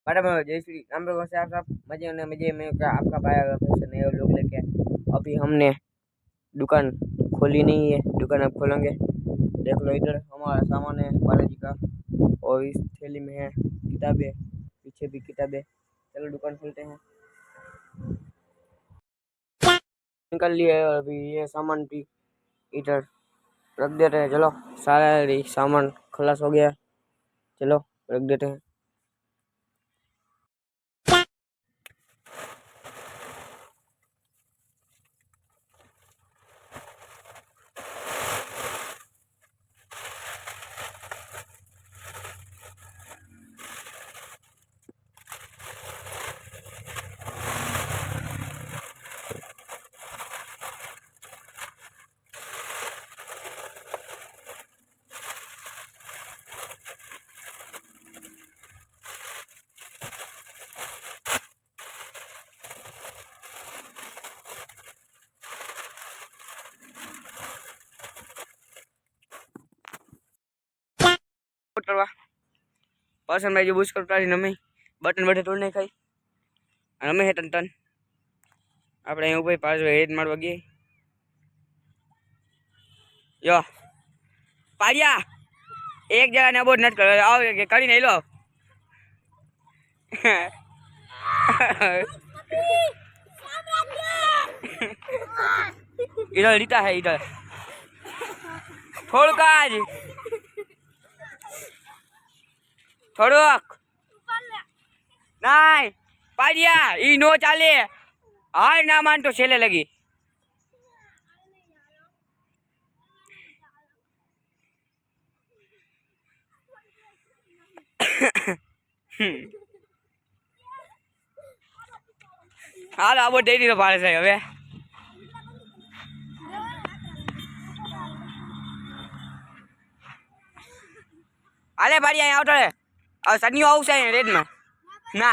Madam जय श्री राम भगवान से आप सब मजे में का आपका भाई आ गया फिर से नए लोग लेके। अभी हमने दुकान खोली नहीं है, दुकान अब खोलेंगे। देख लो इधर हमारा सामान है बालाजी का, और इस थैली में है किताबें, पीछे भी किताबें। चलो दुकान खोलते हैं। निकल लिए और अभी ये सामान भी इधर रख देते हैं। चलो सारा सामान खलास हो गया, चलो रख देते हैं। કરવા પસંદ ભાઈ જો બુશ કરતા નમે બટન બટન તોડ નાખાય નમે હે ટન ટન આપણે અહીં ઉપર પાછો હેડ મારવા ગઈ યો પાડિયા એક જગા ને બોટ નટ કરે આવ કે કરી નહીં લો इधर रीता है इधर થોડુંક જ થોડુંક નહીં પાડિયા ઈ નો ચાલે હાર ના માન તો છેલ્લે લગી હાલ આબો દઈ દીધો પાડે છે હવે હાલે પાડિયા અહીં આવતો રે શનિઓ આવશે રેડમાં ના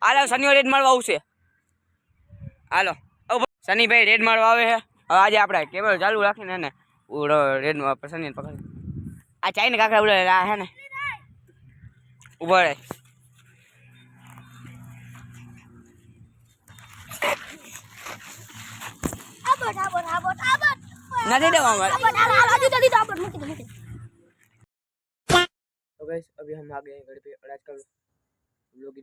હાલો શનિઓ રેડ મારવા આવશે હાલો શનિભાઈ રેડ મારવા આવે છે હવે આજે આપણે કેમેરો ચાલુ રાખીને ને રેડ શનિ પકડી આ ચાઈને કાંકરા ઉડે હે ને ઉભો રહે નથી देवा तो गाइस अभी हम आ गए हैं घर पे और आज का लोग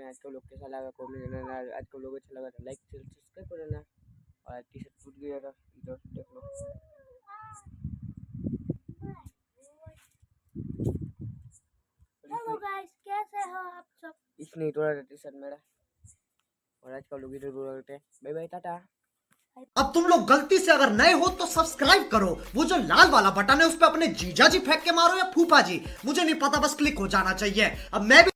आज का लोग कैसा लगा कमेंट करना। आज का लोग अच्छा लगा तो लाइक सब्सक्राइब करना। और टी शर्ट टूट गया था इधर देख लो। हेलो गाइस कैसे हो आप सब। इसने तोड़ा था टी शर्ट मेरा। और आज का लोग इधर बोलते हैं बाय बाय टाटा। अब तुम लोग गलती से अगर नए हो तो सब्सक्राइब करो, वो जो लाल वाला बटन है उस पे अपने जीजा जी फेंक के मारो या फूफा जी, मुझे नहीं पता, बस क्लिक हो जाना चाहिए। अब मैं भी